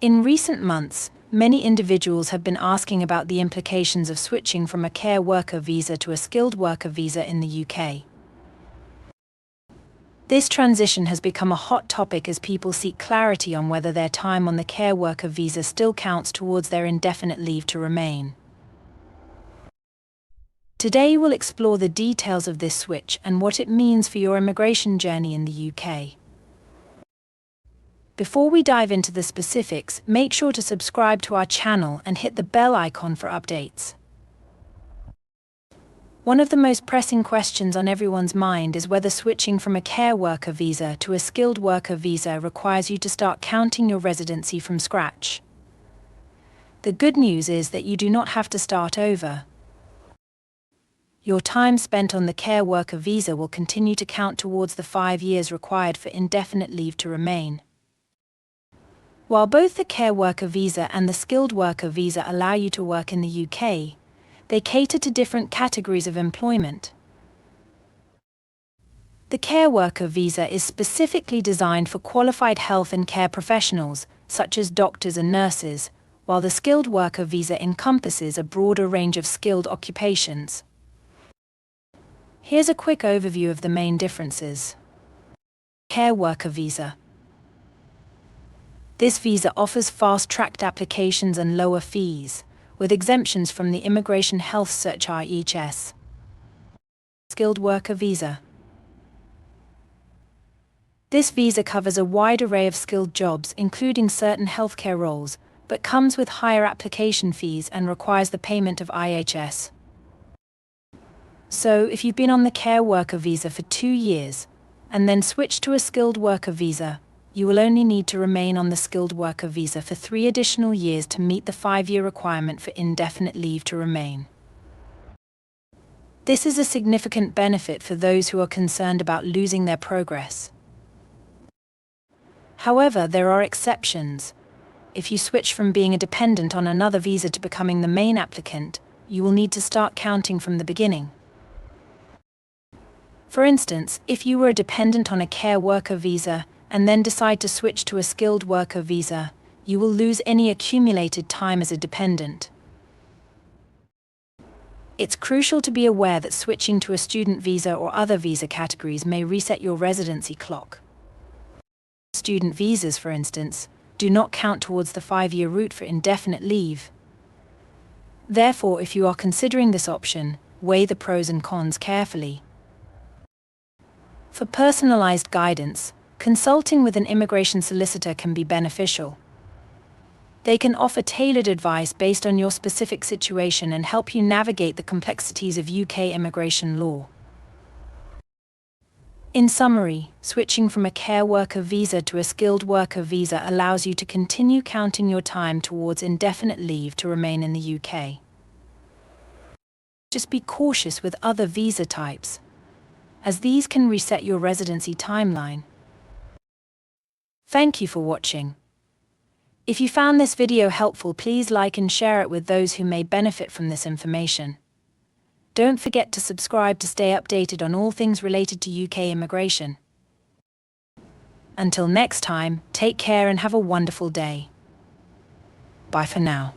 In recent months, many individuals have been asking about the implications of switching from a care worker visa to a skilled worker visa in the UK. This transition has become a hot topic as people seek clarity on whether their time on the care worker visa still counts towards their indefinite leave to remain. Today we'll explore the details of this switch and what it means for your immigration journey in the UK. Before we dive into the specifics, make sure to subscribe to our channel and hit the bell icon for updates. One of the most pressing questions on everyone's mind is whether switching from a care worker visa to a skilled worker visa requires you to start counting your residency from scratch. The good news is that you do not have to start over. Your time spent on the care worker visa will continue to count towards the 5 years required for indefinite leave to remain. While both the care worker visa and the skilled worker visa allow you to work in the UK, they cater to different categories of employment. The care worker visa is specifically designed for qualified health and care professionals, such as doctors and nurses, while the skilled worker visa encompasses a broader range of skilled occupations. Here's a quick overview of the main differences. Care worker visa. This visa offers fast-tracked applications and lower fees, with exemptions from the Immigration Health Search IHS. Skilled worker visa. This visa covers a wide array of skilled jobs, including certain healthcare roles, but comes with higher application fees and requires the payment of IHS. So, if you've been on the care worker visa for 2 years, and then switch to a skilled worker visa, you will only need to remain on the skilled worker visa for 3 additional years to meet the 5-year requirement for indefinite leave to remain. This is a significant benefit for those who are concerned about losing their progress. However, there are exceptions. If you switch from being a dependent on another visa to becoming the main applicant, you will need to start counting from the beginning. For instance, if you were a dependent on a care worker visa, and then decide to switch to a skilled worker visa, you will lose any accumulated time as a dependent. It's crucial to be aware that switching to a student visa or other visa categories may reset your residency clock. Student visas, for instance, do not count towards the 5-year route for indefinite leave. Therefore, if you are considering this option, weigh the pros and cons carefully. For personalized guidance, consulting with an immigration solicitor can be beneficial. They can offer tailored advice based on your specific situation and help you navigate the complexities of UK immigration law. In summary, switching from a care worker visa to a skilled worker visa allows you to continue counting your time towards indefinite leave to remain in the UK. Just be cautious with other visa types, as these can reset your residency timeline. Thank you for watching. If you found this video helpful, please like and share it with those who may benefit from this information. Don't forget to subscribe to stay updated on all things related to UK immigration. Until next time, take care and have a wonderful day. Bye for now.